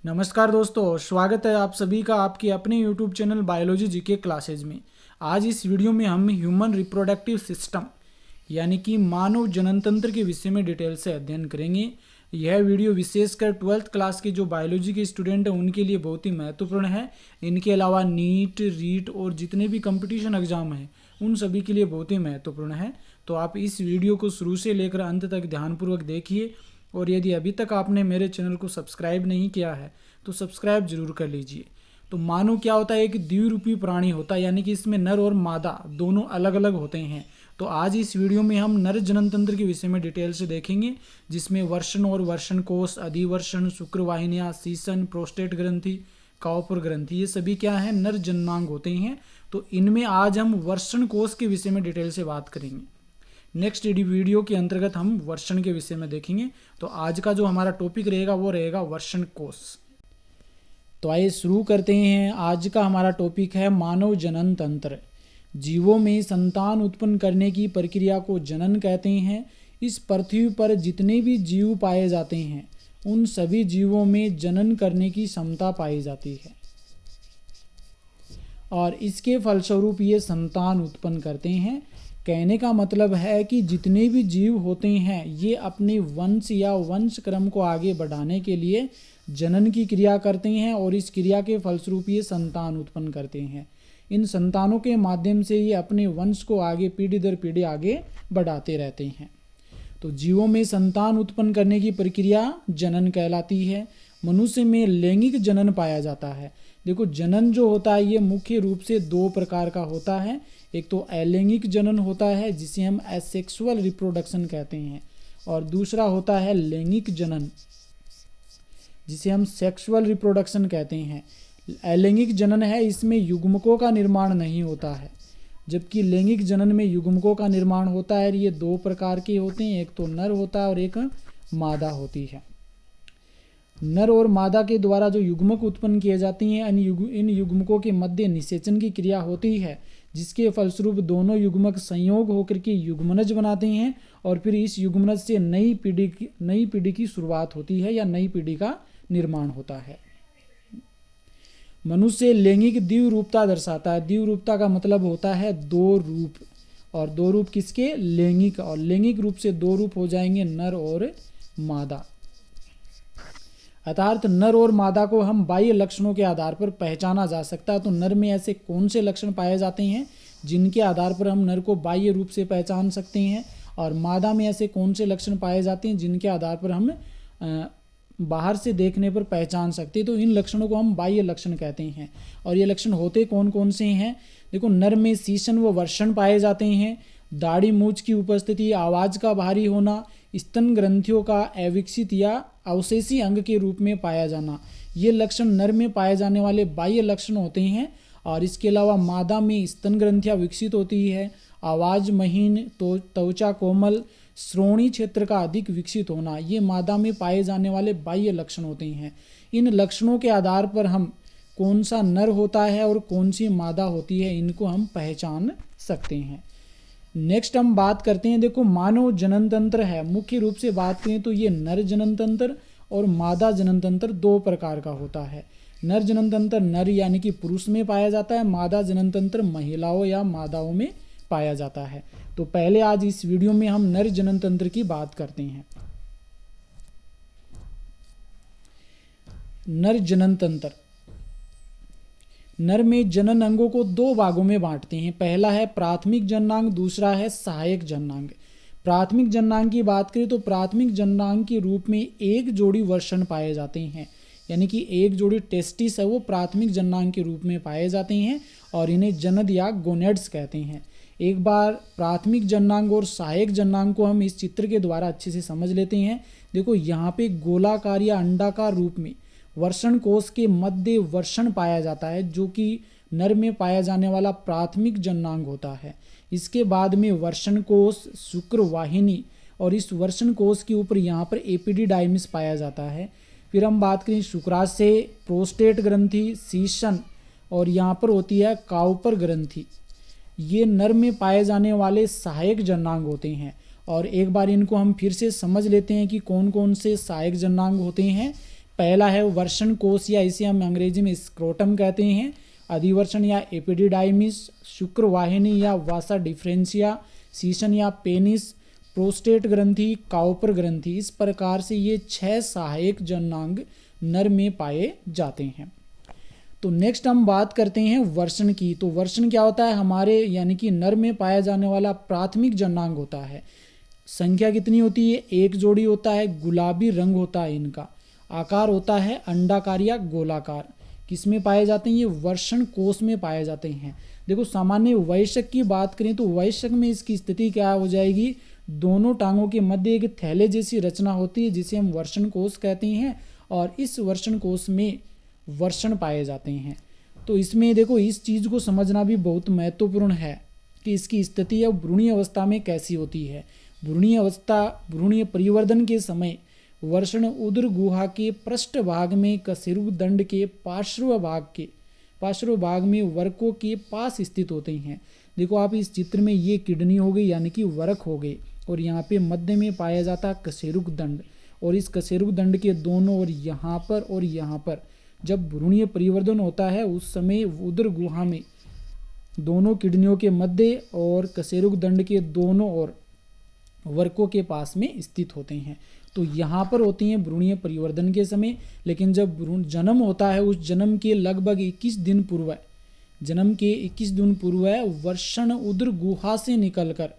नमस्कार दोस्तों, स्वागत है आप सभी का आपके अपने YouTube channel biology GK classes में। आज इस वीडियो में हम ह्यूमन रिप्रोडक्टिव सिस्टम यानी कि मानव जनन तंत्र के विषय में डिटेल से अध्ययन करेंगे। यह वीडियो विशेषकर 12th क्लास के जो बायोलॉजी के स्टूडेंट हैं उनके लिए बहुत ही महत्वपूर्ण है। इनके अलावा नीट, रीट और जितने भी कंपटीशन एग्जाम हैं उन सभी के लिए बहुत ही महत्वपूर्ण है। तो आप इस वीडियो को शुरू से लेकर अंत तक ध्यानपूर्वक देखिए और यदि अभी तक आपने मेरे चैनल को सब्सक्राइब नहीं किया है तो सब्सक्राइब जरूर कर लीजिए। तो मानव क्या होता है? एक द्विरूपी प्राणी होता है, यानी कि इसमें नर और मादा दोनों अलग अलग होते हैं। तो आज इस वीडियो में हम नर जनन तंत्र के विषय में डिटेल से देखेंगे, जिसमें वर्षण और वर्षण कोष, अधिवर्षण, शुक्रवाहिनियां, सीसन, प्रोस्टेट ग्रंथि, काउपर ग्रंथि, ये सभी क्या है? नर जननांग होते हैं। तो इनमें आज हम वर्षण कोष के विषय में डिटेल से बात करेंगे। नेक्स्ट वीडियो के अंतर्गत हम वर्षण के विषय में देखेंगे। तो आज का जो हमारा टॉपिक रहेगा वो रहेगा वर्षण कोष। तो आइए शुरू करते हैं। आज का हमारा टॉपिक है मानव जनन तंत्र। जीवों में संतान उत्पन्न करने की प्रक्रिया को जनन कहते हैं। इस पृथ्वी पर जितने भी जीव पाए जाते हैं उन सभी जीवों में जनन करने की क्षमता पाई जाती है और इसके फलस्वरूप ये संतान उत्पन्न करते हैं। कहने का मतलब है कि जितने भी जीव होते हैं ये अपने वंश या वंश क्रम को आगे बढ़ाने के लिए जनन की क्रिया करते हैं और इस क्रिया के फलस्वरूप ये संतान उत्पन्न करते हैं। इन संतानों के माध्यम से ये अपने वंश को आगे पीढ़ी दर पीढ़ी आगे बढ़ाते रहते हैं। तो जीवों में संतान उत्पन्न करने की प्रक्रिया जनन कहलाती है। मनुष्य में लैंगिक जनन पाया जाता है। देखो, जनन जो होता है ये मुख्य रूप से दो प्रकार का होता है। एक तो अलैंगिक जनन होता है जिसे हम एसेक्सुअल रिप्रोडक्शन कहते हैं, और दूसरा होता है लैंगिक जनन जिसे हम सेक्सुअल रिप्रोडक्शन कहते हैं। अलैंगिक जनन है, इसमें युग्मकों का निर्माण नहीं होता है, जबकि लैंगिक जनन में युग्मकों का निर्माण होता है। ये दो प्रकार के होते हैं, एक तो नर होता है और एक मादा होती है। नर और मादा के द्वारा जो युग्मक उत्पन्न किए जाते हैं इन युग्मकों के मध्य निषेचन की क्रिया होती है, जिसके फलस्वरूप दोनों युग्मक संयोग होकर के युग्मनज बनाते हैं और फिर इस युग्मनज से नई पीढ़ी की शुरुआत होती है या नई पीढ़ी का निर्माण होता है। मनुष्य लैंगिक द्विरूपता दर्शाता है। द्विरूपता का मतलब होता है दो रूप, और दो रूप किसके? लैंगिक। और लैंगिक रूप से दो रूप हो जाएंगे नर और मादा। अर्थात नर और मादा को हम बाह्य लक्षणों के आधार पर पहचाना जा सकता है। तो नर में ऐसे कौन से लक्षण पाए जाते हैं जिनके आधार पर हम नर को बाह्य रूप से पहचान सकते हैं, और मादा में ऐसे कौन से लक्षण पाए जाते हैं जिनके आधार पर हम बाहर से देखने पर पहचान सकते हैं। तो इन लक्षणों को हम बाह्य लक्षण कहते हैं। और ये लक्षण होते कौन कौन से हैं? देखो, नर में सीसन व वर्षण पाए जाते हैं, दाढ़ी मूंछ की उपस्थिति, आवाज़ का भारी होना, स्तन ग्रंथियों का अविकसित या अवशेषी अंग के रूप में पाया जाना, ये लक्षण नर में पाए जाने वाले बाह्य लक्षण होते हैं। और इसके अलावा मादा में स्तन ग्रंथियाँ विकसित होती है, आवाज़ महीन, तो त्वचा कोमल, श्रोणी क्षेत्र का अधिक विकसित होना, ये मादा में पाए जाने वाले बाह्य लक्षण होते हैं। इन लक्षणों के आधार पर हम कौन सा नर होता है और कौन सी मादा होती है इनको हम पहचान सकते हैं। नेक्स्ट हम बात करते हैं। देखो, मानव जनन तंत्र है, मुख्य रूप से बात करें तो ये नर जनन तंत्र और मादा जनन तंत्र दो प्रकार का होता है। नर जनन तंत्र नर यानी कि पुरुष में पाया जाता है, मादा जनन तंत्र महिलाओं या मादाओं में पाया जाता है। तो पहले आज इस वीडियो में हम नर जनन तंत्र की बात करते हैं। नर जनन तंत्र। नर में जनन अंगों को दो भागों में बांटते हैं। पहला है प्राथमिक जननांग, दूसरा है सहायक जननांग। प्राथमिक जननांग की बात करें तो प्राथमिक जननांग के रूप में एक जोड़ी वर्षण पाए जाते हैं, यानी कि एक जोड़ी टेस्टिस है वो प्राथमिक जननांग के रूप में पाए जाते हैं और इन्हें जनन या गोनेड्स कहते हैं। एक बार प्राथमिक जननांग और सहायक जननांग को हम इस चित्र के द्वारा अच्छे से समझ लेते हैं। देखो, यहाँ पे गोलाकार या अंडाकार रूप में वर्षण कोष के मध्य वर्षण पाया जाता है, जो कि नर में पाया जाने वाला प्राथमिक जननांग होता है। इसके बाद में वर्षण कोष, शुक्रवाहिनी, और इस वर्षण कोष के ऊपर यहाँ पर एपिडिडाइमिस पाया जाता है। फिर हम बात करें शुक्राशय, प्रोस्टेट ग्रंथि, सीसन, और यहाँ पर होती है काउपर ग्रंथि। ये नर में पाए जाने वाले सहायक जननांग होते हैं। और एक बार इनको हम फिर से समझ लेते हैं कि कौन कौन से सहायक जननांग होते हैं। पहला है वर्षण कोश या इसे हम अंग्रेजी में स्क्रोटम कहते हैं, अधिवर्षण या एपिडिडाइमिस, शुक्रवाहिनी या वासा डिफरेंशिया, सीसन या पेनिस, प्रोस्टेट ग्रंथि, काउपर ग्रंथि। इस प्रकार से ये 6 सहायक जननांग नर में पाए जाते हैं। तो नेक्स्ट हम बात करते हैं वर्षण की। तो वर्षण क्या होता है, हमारे यानी कि नर में पाया जाने वाला प्राथमिक जननांग होता है। संख्या कितनी होती है, 1 जोड़ी होता है, गुलाबी रंग होता है इनका, आकार होता है अंडाकार या गोलाकार। किस में पाए जाते हैं, ये वर्षण कोश में पाए जाते हैं। देखो सामान्य वयस्क की बात करें तो वयस्क में इसकी स्थिति क्या हो जाएगी, दोनों टांगों के मध्य एक थैले जैसी रचना होती है जिसे हम वर्षण कोश कहते हैं, और इस वर्षण कोश में वर्षण पाए जाते हैं। तो इसमें देखो इस चीज़ को समझना भी बहुत महत्वपूर्ण है कि इसकी स्थिति अब भ्रूणीय अवस्था में कैसी होती है। भ्रूणीय परिवर्धन के समय वर्षण उदर गुहा के पृष्ठ भाग में कशेरुक दंड के पार्श्व भाग में वरकों के पास स्थित होते हैं। देखो आप इस चित्र में ये किडनी हो गई यानी कि वरक हो गए, और यहाँ पे मध्य में पाया जाता है कशेरुक दंड, और इस कशेरुक दंड के दोनों और यहाँ पर जब भ्रूणीय परिवर्धन होता है उस समय उदर गुहा में दोनों किडनियों के मध्य और कशेरुक दंड के दोनों ओर वर्कों के पास में स्थित होते हैं। तो यहाँ पर होती हैं भ्रूणीय परिवर्धन के समय। लेकिन जब भ्रूण जन्म होता है उस जन्म के लगभग 21 दिन पूर्व वर्षण उदर गुहा से निकलकर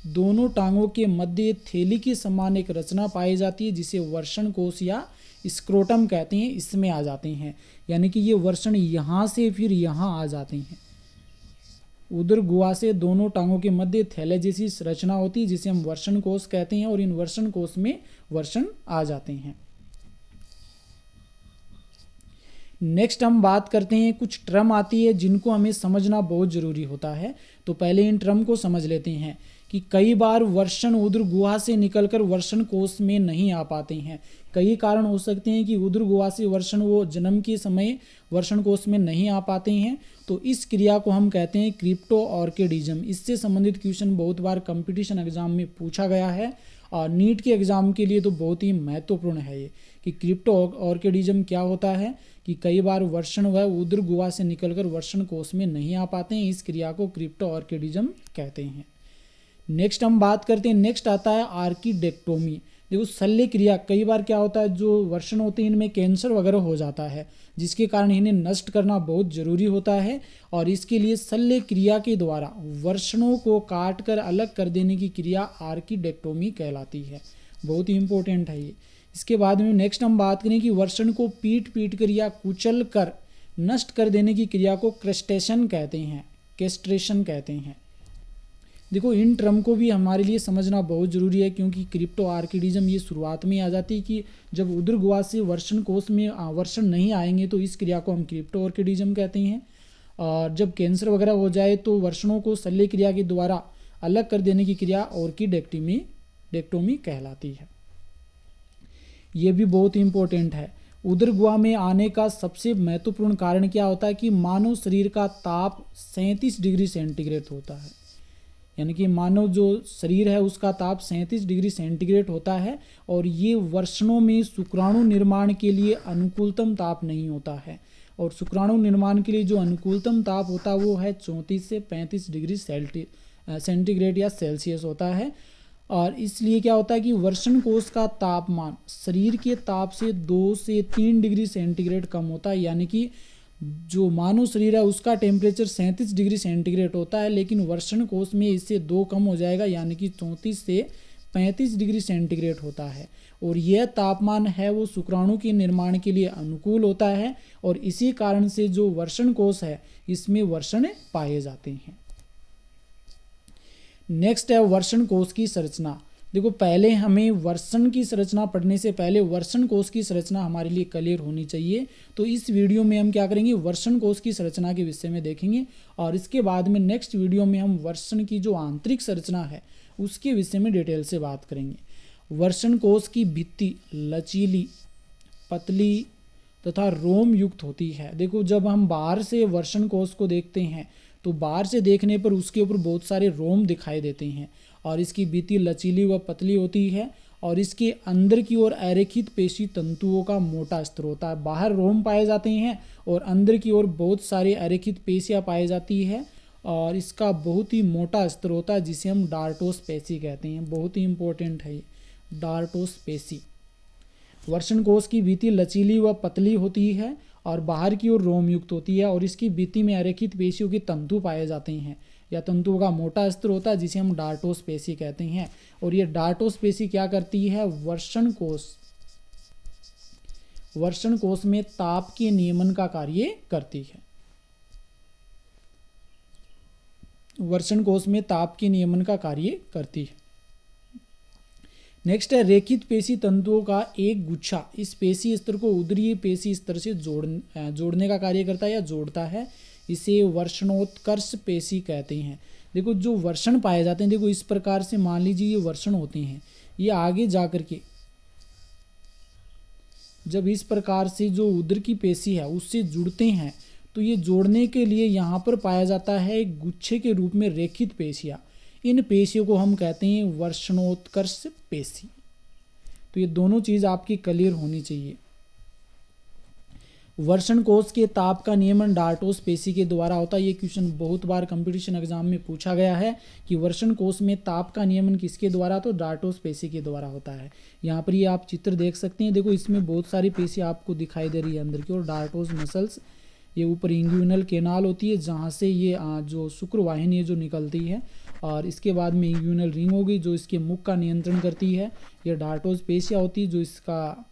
दोनों टांगों के मध्य थैली के समान एक रचना पाई जाती है जिसे वर्षण कोश या स्क्रोटम कहते हैं, इसमें आ जाते हैं। यानी कि ये वर्षण यहाँ से फिर यहाँ आ जाते हैं। उदर गुहा से दोनों टांगों के मध्य थैले जैसी रचना होती है जिसे हम वर्षण कोश कहते हैं, और इन वर्षण कोश में वर्षण आ जाते हैं। नेक्स्ट हम बात करते हैं, कुछ टर्म आती है जिनको हमें समझना बहुत जरूरी होता है। तो पहले इन टर्म को समझ लेते हैं कि कई बार वर्षण उदर गुहा से निकलकर वर्षण कोश में नहीं आ पाते हैं। कई कारण हो सकते हैं कि उदर गुहा से वर्षण वो जन्म के समय वर्षण कोश में नहीं आ पाते हैं। तो इस क्रिया को हम कहते हैं क्रिप्टो ऑर्किडिज्म। इससे संबंधित क्वेश्चन बहुत बार कंपटीशन एग्जाम में पूछा गया है, और नीट के एग्जाम के लिए तो बहुत ही महत्वपूर्ण है ये कि क्रिप्टो ऑर्किडिज्म क्या होता है कि कई बार वर्षण वह उदर गुहा से निकलकर वर्षण कोश में नहीं आ पाते हैं। इस क्रिया को क्रिप्टो ऑर्किडिज्म कहते हैं। नेक्स्ट हम बात करते हैं, नेक्स्ट आता है आर्किडेक्टोमी। देखो शल्य क्रिया, कई बार क्या होता है जो वर्षण होते हैं इनमें कैंसर वगैरह हो जाता है जिसके कारण इन्हें नष्ट करना बहुत जरूरी होता है, और इसके लिए शल्य क्रिया के द्वारा वर्षणों को काट कर अलग कर देने की क्रिया आर्किडेक्टोमी कहलाती है। बहुत ही इंपॉर्टेंट है ये। इसके बाद में नेक्स्ट हम बात करें कि वर्षण को पीट कर या कुचल कर नष्ट कर देने की क्रिया को कैस्ट्रेशन कहते हैं। देखो इन टर्म को भी हमारे लिए समझना बहुत ज़रूरी है, क्योंकि क्रिप्टो ऑर्किडिज्म ये शुरुआत में आ जाती है कि जब उदर गुहा से वर्षण कोश में वर्षण नहीं आएंगे तो इस क्रिया को हम क्रिप्टो ऑर्किडिज्म कहते हैं। और जब कैंसर वगैरह हो जाए तो वर्षणों को शल्य क्रिया के द्वारा अलग कर देने की क्रिया ऑर्किडेक्टोमी कहलाती है। ये भी बहुत इंपॉर्टेंट है। उदर गुहा में आने का सबसे महत्वपूर्ण कारण क्या होता है कि मानव शरीर का ताप 37 डिग्री सेंटीग्रेड होता है। यानी कि मानव जो शरीर है उसका ताप 37 डिग्री सेंटीग्रेड होता है, और ये वर्षणों में शुक्राणु निर्माण के लिए अनुकूलतम ताप नहीं होता है। और शुक्राणु निर्माण के लिए जो अनुकूलतम ताप होता है वो है 34 से 35 डिग्री सेंटीग्रेड या सेल्सियस होता है। और इसलिए क्या होता है कि वर्षण कोश का तापमान शरीर के ताप से 2 से 3 डिग्री सेंटीग्रेड कम होता है। यानी कि जो मानव शरीर है उसका टेम्परेचर 37 डिग्री सेंटीग्रेड होता है, लेकिन वर्षण कोश में इससे 2 कम हो जाएगा, यानी कि 34 से 35 डिग्री सेंटीग्रेड होता है। और यह तापमान है वो शुक्राणु के निर्माण के लिए अनुकूल होता है, और इसी कारण से जो वर्षण कोश है इसमें वर्षण पाए जाते हैं। नेक्स्ट है वर्षण कोश की संरचना। देखो पहले हमें वर्षण की संरचना पढ़ने से पहले वर्षण कोश की संरचना हमारे लिए क्लियर होनी चाहिए। तो इस वीडियो में हम क्या करेंगे, वर्षण कोश की संरचना के विषय में देखेंगे, और इसके बाद में नेक्स्ट वीडियो में हम वर्षण की जो आंतरिक संरचना है उसके विषय में डिटेल से बात करेंगे। वर्षण कोश की भित्ति लचीली, पतली तथा रोम युक्त होती है। देखो जब हम बाहर से वर्षण कोश को देखते हैं तो बाहर से देखने पर उसके ऊपर बहुत सारे रोम दिखाई देते हैं, और इसकी भित्ति लचीली व पतली होती है, और इसके अंदर की ओर अरेखित पेशी तंतुओं का मोटा स्तर होता है। बाहर रोम पाए जाते हैं और अंदर की ओर बहुत सारे अरेखित पेशियाँ पाई जाती है और इसका बहुत ही मोटा स्तर होता है जिसे हम डार्टोस पेशी कहते हैं। बहुत ही इंपॉर्टेंट है ये डार्टोस पेशी। वर्षण कोश की भित्ति लचीली व पतली होती है और बाहर की ओर रोम युक्त होती है और इसकी भित्ति में अरेखित पेशियों के तंतु पाए जाते हैं या तंतुओं का मोटा स्तर होता है जिसे हम डार्टोस पेशी कहते हैं। और ये डार्टोस पेशी क्या करती है, वर्षण कोश में ताप के नियमन का कार्य करती है। वर्षण कोश में ताप के नियमन का कार्य करती है। नेक्स्ट है रेखित पेशी तंतुओं का एक गुच्छा इस पेशी स्तर को उदरीय पेशी स्तर से जोड़ने का कार्य करता है या जोड़ता है। इसे वर्षणोत्कर्ष पेशी कहते हैं। देखो जो वर्षण पाए जाते हैं, देखो इस प्रकार से मान लीजिए ये वर्षण होते हैं, ये आगे जाकर के जब इस प्रकार से जो उदर की पेशी है उससे जुड़ते हैं तो ये जोड़ने के लिए यहाँ पर पाया जाता है एक गुच्छे के रूप में रेखित पेशियाँ। इन पेशियों को हम कहते हैं वर्षणोत्कर्ष पेशी। तो ये दोनों चीज़ आपकी क्लियर होनी चाहिए। वर्षण कोश के ताप का नियमन डार्टोस पेशी के द्वारा होता है। ये क्वेश्चन बहुत बार कंपटीशन एग्जाम में पूछा गया है कि वर्षण कोश में ताप का नियमन किसके द्वारा, तो डार्टोस पेशी के द्वारा होता है। यहाँ पर ये आप चित्र देख सकते हैं। देखो इसमें बहुत सारी पेशी आपको दिखाई दे रही है अंदर की ओर, डार्टोस मसल्स। ये ऊपर इंग्यूनल केनाल होती है जहाँ से ये जो शुक्रवाहिनी है जो निकलती है, और इसके बाद में इंग्यूनल रिंग होगी जो इसके मुख का नियंत्रण करती है। ये डार्टोस पेशियाँ होती है जो इसका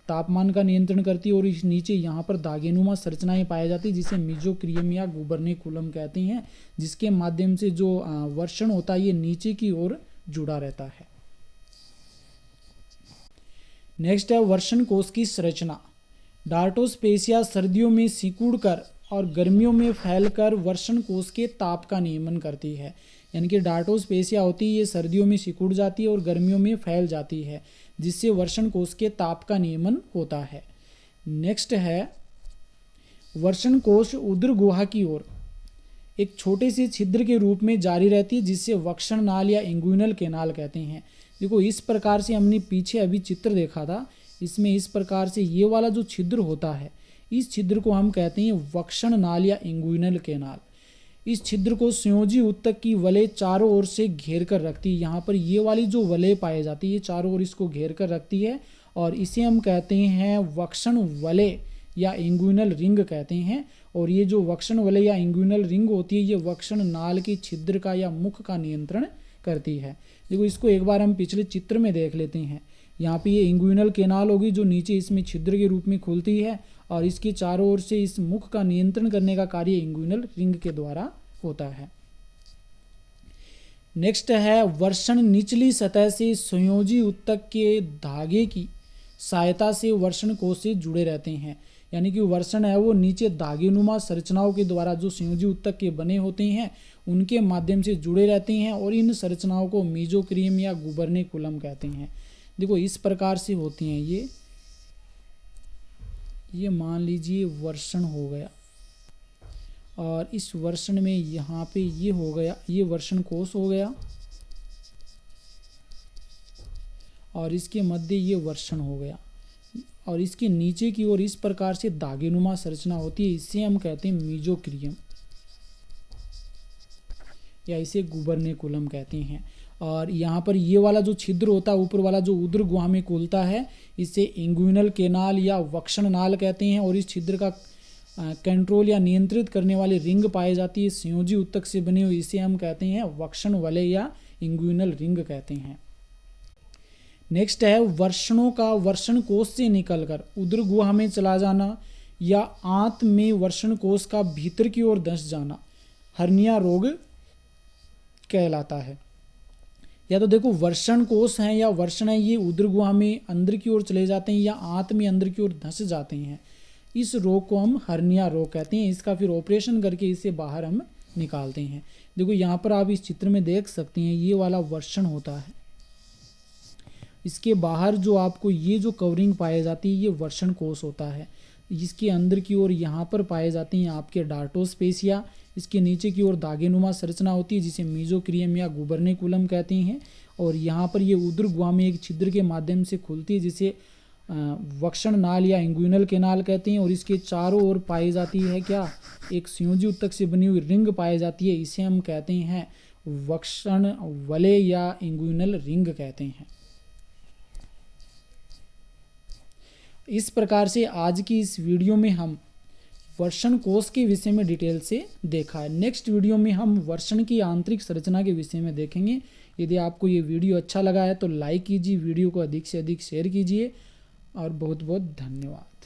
तापमान का नियंत्रण करती है। और इस नीचे यहाँ पर दागेनुमा संरचनाएं पाई जाती है जिसे मीजोक्रियम या गुबर्निकुलम कहते हैं, जिसके माध्यम से जो वर्षण होता है ये नीचे की ओर जुड़ा रहता है। नेक्स्ट है वर्षण कोश की संरचना। डार्टोस पेशियाँ सर्दियों में सिकुड़कर और गर्मियों में फैलकर वर्षण कोश के ताप का नियमन करती है। यानी कि डार्टोस पेशियाँ होती है ये सर्दियों में सिकुड़ जाती है और गर्मियों में फैल जाती है, जिससे वर्षण कोश के ताप का नियमन होता है। नेक्स्ट है वर्षण कोश उदर गुहा की ओर एक छोटे से छिद्र के रूप में जारी रहती है जिससे वक्षण नाल या इंग्यूनल केनाल कहते हैं। देखो इस प्रकार से हमने पीछे अभी चित्र देखा था, इसमें इस प्रकार से ये वाला जो छिद्र होता है इस छिद्र को हम कहते हैं वक्षण नाल या इंग्यूनल केनाल। इस छिद्र को संयोजी उत्तक की वलय चारों ओर से घेर कर रखती है। यहाँ पर ये वाली जो वलय पाई जाती है चारों ओर इसको घेर कर रखती है और इसे हम कहते हैं वक्षण वलय या इंग्यूनल रिंग कहते हैं। और ये जो वक्षण वलय या इंग्यूनल रिंग होती है ये वक्षण नाल के छिद्र का या मुख का नियंत्रण करती है। देखो इसको एक बार हम पिछले चित्र में देख लेते हैं। यहाँ पे ये इंग्यूनल केनाल होगी जो नीचे इसमें छिद्र के रूप में खुलती है और इसके चारों ओर से इस मुख का नियंत्रण करने का कार्य इंग्यूनल रिंग के द्वारा होता है। नेक्स्ट है वर्षण निचली सतह से संयोजी उत्तक के धागे की सहायता से वर्षण कोश से जुड़े रहते हैं। यानी कि वर्षण है वो नीचे धागेनुमा संरचनाओं के द्वारा जो संयोजी उत्तक के बने होते हैं उनके माध्यम से जुड़े रहते हैं और इन संरचनाओं को मीजोक्रियम या गुबर्निकुलम कहते हैं। देखो इस प्रकार से होती हैं ये मान लीजिए वर्षण हो गया और इस वर्षण में यहाँ पे ये हो गया, ये वर्षण कोश हो गया और इसके मध्य ये वर्षण हो गया और इसके नीचे की ओर इस प्रकार से धागेनुमा संरचना होती है। इसे हम कहते हैं मीजोक्रियम या इसे गुबर्निकुलम कहते हैं। और यहाँ पर ये वाला जो छिद्र होता है ऊपर वाला जो उदर गुहा में खुलता है इसे इंग्यूनल केनाल या वक्षण नाल कहते हैं। और इस छिद्र का कंट्रोल या नियंत्रित करने वाली रिंग पाई जाती है संयोजी उत्तक से बनी हुई, इसे हम कहते हैं वक्षण वलय या इंग्यूनल रिंग कहते हैं। नेक्स्ट है वर्षणों का वर्षण कोश से निकलकर उदर गुहा में चला जाना या आंत में वर्षण कोश का भीतर की ओर धंस जाना हर्निया रोग कहलाता है। या तो देखो वर्षण कोश हैं या वर्षण है ये उदर गुहा में अंदर की ओर चले जाते हैं या आंत में अंदर की ओर धंस जाते हैं, इस रोग को हम हर्निया रोग कहते हैं। इसका फिर ऑपरेशन करके इसे बाहर हम निकालते हैं। देखो यहाँ पर आप इस चित्र में देख सकते हैं ये वाला वर्षण होता है, इसके बाहर जो आपको ये जो कवरिंग पाई जाती है ये वर्षण कोश होता है। इसके अंदर की ओर यहाँ पर पाए जाते हैं आपके डार्टोस पेशियाँ, इसके नीचे की ओर धागेनुमा संरचना होती है जिसे मीजोक्रियम या गुबर्निकुलम कहते हैं। और यहाँ पर ये उदर गुहा में एक छिद्र के माध्यम से खुलती है, जिसे वक्षण नाल या इंग्विनल केनाल कहते हैं। और इसके चारों ओर पाई जाती है क्या, एक संयोजी ऊतक से बनी हुई रिंग पाई जाती है, इसे हम कहते हैं वक्षण वलय या इंग्विनल रिंग कहते हैं। इस प्रकार से आज की इस वीडियो में हम वर्षण कोश के विषय में डिटेल से देखा है। नेक्स्ट वीडियो में हम वर्षण की आंतरिक संरचना के विषय में देखेंगे। यदि आपको ये वीडियो अच्छा लगा है तो लाइक कीजिए, वीडियो को अधिक से अधिक शेयर कीजिए और बहुत बहुत धन्यवाद।